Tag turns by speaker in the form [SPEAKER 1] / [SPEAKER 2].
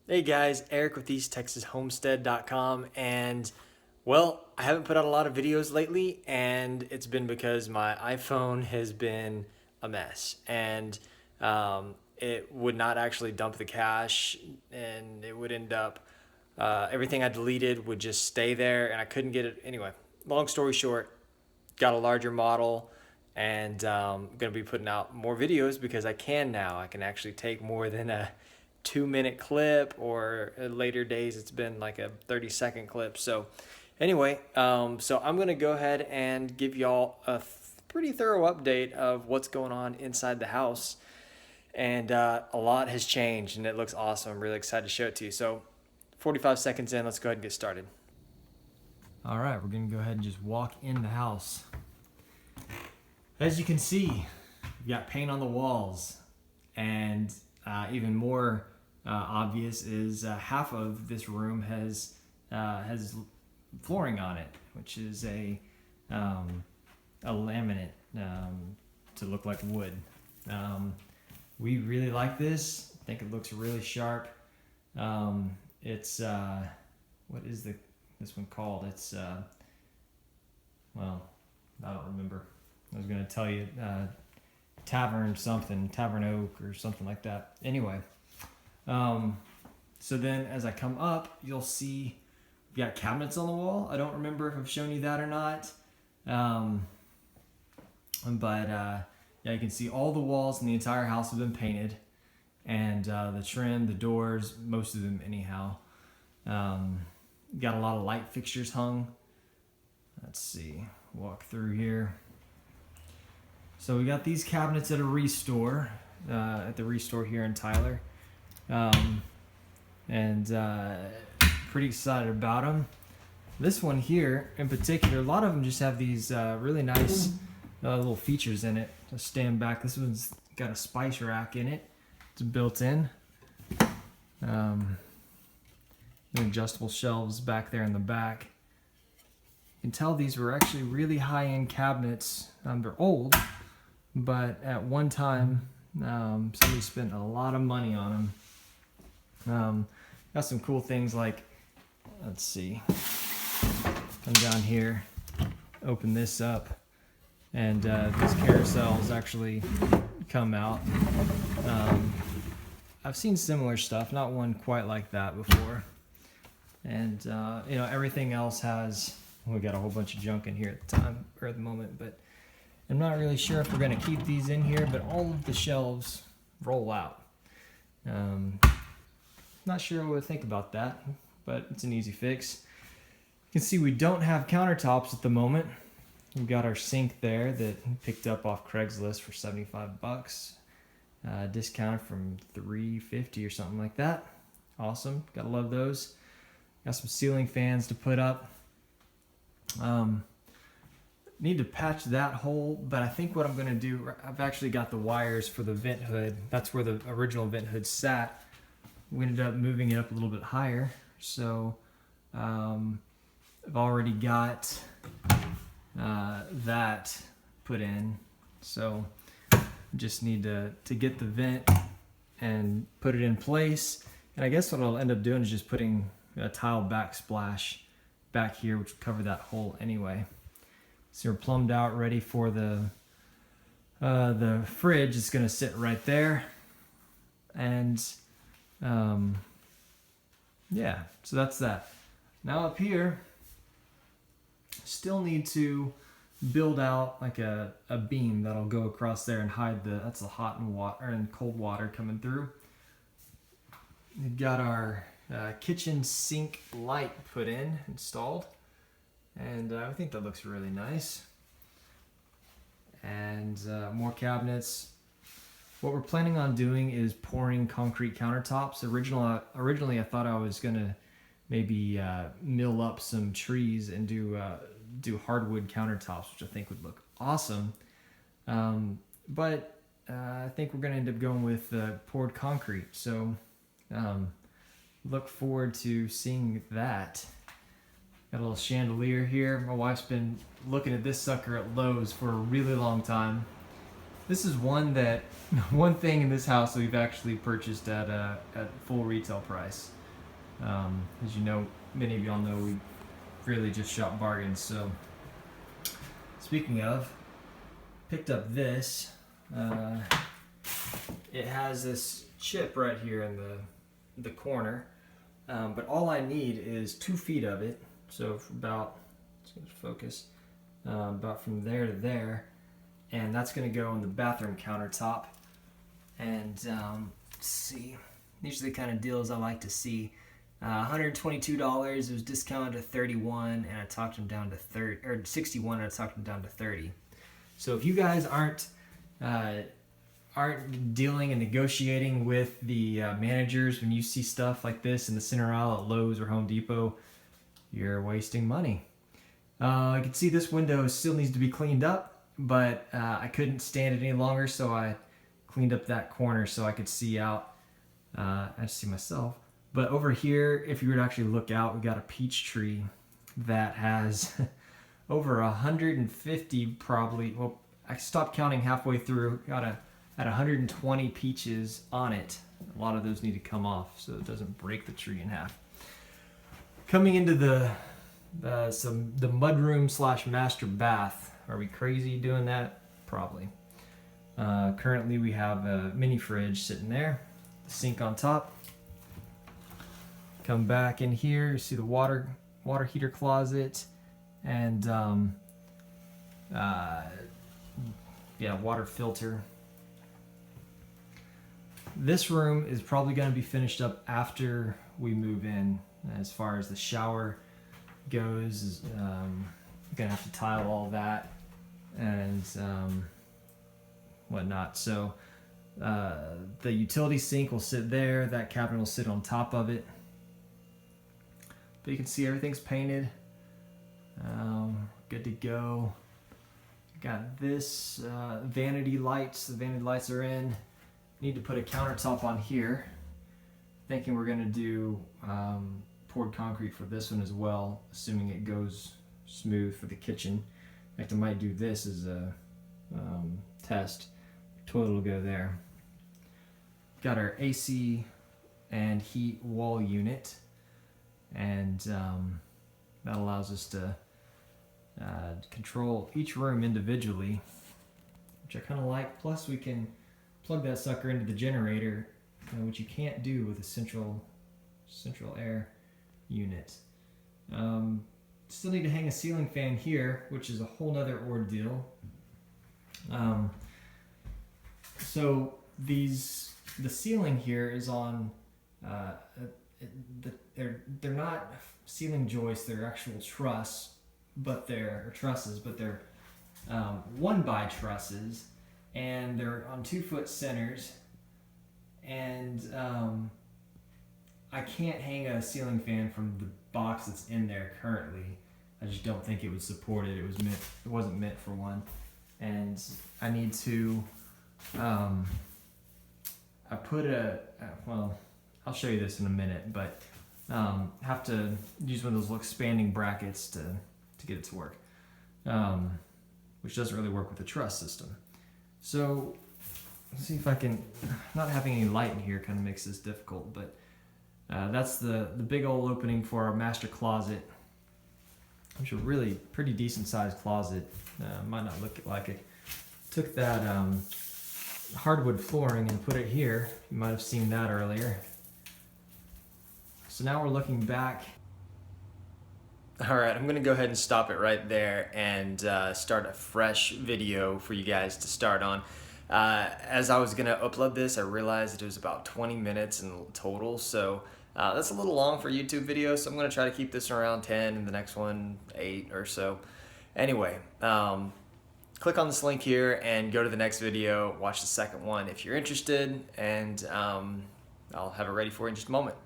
[SPEAKER 1] Hey guys, Eric with EastTexasHomestead.com, and well, I haven't put out a lot of videos lately, and it's been because my iPhone has been a mess, and it would not actually dump the cache, and it would end up everything I deleted would just stay there, and I couldn't get it anyway. Long story short, got a larger model, and going to be putting out more videos because I can now. I can actually take more than a 2 minute clip, or later days it's been like a 30-second clip. So anyway, so I'm going to go ahead and give y'all a pretty thorough update of what's going on inside the house. And a lot has changed and it looks awesome. I'm really excited to show it to you. So 45 seconds in, let's go ahead and get started. All right, we're gonna go ahead and just walk in the house. As you can see, we've got paint on the walls, and even more obvious is half of this room has flooring on it, which is a laminate to look like wood. We really like this. I think it looks really sharp. It's what is this one called? It's well, I don't remember. I was gonna tell you Tavern Oak or something like that. Anyway, so then as I come up, you'll see we got cabinets on the wall. I don't remember if I've shown you that or not. But yeah, you can see all the walls in the entire house have been painted, and the trim, the doors, most of them anyhow. Got a lot of light fixtures hung. Let's see, walk through here. So we got these cabinets at a Restore, at the Restore here in Tyler, and pretty excited about them. This one here in particular, a lot of them just have these really nice little features in it to stand back. This one's got a spice rack in it. It's built in. Adjustable shelves back there in the back. You can tell these were actually really high-end cabinets. They're old, but at one time somebody spent a lot of money on them. Got some cool things like, let's see, come down here, open this up, and these carousels actually come out. I've seen similar stuff, not one quite like that before. And you know, everything else has, we got a whole bunch of junk in here at the time, or at the moment, but I'm not really sure if we're going to keep these in here, but all of the shelves roll out. Not sure what to think about that, but it's an easy fix. You can see we don't have countertops at the moment. We've got our sink there that picked up off Craigslist for 75 bucks. Discounted from $3.50 or something like that. Awesome, gotta love those. Got some ceiling fans to put up. Need to patch that hole, but I think what I'm gonna do, I've actually got the wires for the vent hood. That's where the original vent hood sat. We ended up moving it up a little bit higher, so I've already got that put in. So just need to get the vent and put it in place. And I guess what I'll end up doing is just putting a tile backsplash back here, which will cover that hole anyway. So we're plumbed out, ready for the fridge. It's gonna sit right there. And yeah, so that's that. Now up here, still need to build out like a beam that'll go across there and hide that's the hot and water and cold water coming through. We've got our kitchen sink light installed, and I think that looks really nice. And more cabinets. What we're planning on doing is pouring concrete countertops. Originally I thought I was gonna maybe mill up some trees and do hardwood countertops, which I think would look awesome. But I think we're gonna end up going with poured concrete. So look forward to seeing that. Got a little chandelier here. My wife's been looking at this sucker at Lowe's for a really long time. This is one thing in this house that we've actually purchased at full retail price. As you know, many of y'all know we really just shop bargains. So, speaking of, picked up this. It has this chip right here in the corner, but all I need is 2 feet of it. So for about, let's focus, about from there to there, and that's going to go on the bathroom countertop. And let's see, these are the kind of deals I like to see. $122. It was discounted to $31, and I talked them down to $61, and I talked them down to $30. So if you guys aren't dealing and negotiating with the managers when you see stuff like this in the center aisle at Lowe's or Home Depot, you're wasting money. I can see this window still needs to be cleaned up, but I couldn't stand it any longer, so I cleaned up that corner so I could see out. I see myself. But over here, if you were to actually look out, we got a peach tree that has over 150 probably. Well, I stopped counting halfway through. Got at 120 peaches on it. A lot of those need to come off so it doesn't break the tree in half. Coming into the mudroom / master bath. Are we crazy doing that? Probably. Currently we have a mini fridge sitting there, the sink on top. Come back in here, you see the water heater closet, and water filter. This room is probably going to be finished up after we move in. As far as the shower goes, I'm gonna have to tile all that and whatnot. So the utility sink will sit there. That cabinet will sit on top of it. But you can see everything's painted. Good to go. Got this vanity lights. The vanity lights are in. Need to put a countertop on here. Thinking we're gonna do poured concrete for this one as well, assuming it goes smooth for the kitchen. In fact, I might do this as a test. Toilet will go there. Got our AC and heat wall unit, and that allows us to control each room individually, which I kind of like. Plus we can plug that sucker into the generator, which you can't do with a central air unit. Still need to hang a ceiling fan here, which is a whole nother ordeal. So the ceiling here is on they're not ceiling joists, they're actual trusses, but they're 1x trusses, and they're on 2-foot centers, and I can't hang a ceiling fan from the box that's in there currently. I just don't think it would support it. It wasn't meant for one, and I need to. I put I'll show you this in a minute, but have to use one of those little expanding brackets to get it to work, which doesn't really work with the truss system. So let's see if I can. Not having any light in here kind of makes this difficult, but that's the big old opening for our master closet, which is a really pretty decent sized closet. Might not look like it. Took that hardwood flooring and put it here. You might have seen that earlier. So now we're looking back. All right, I'm going to go ahead and stop it right there and start a fresh video for you guys to start on. As I was going to upload this, I realized that it was about 20 minutes in total, so that's a little long for a YouTube video, so I'm going to try to keep this around 10 and the next one 8 or so. Anyway, click on this link here and go to the next video, watch the second one if you're interested, and I'll have it ready for you in just a moment.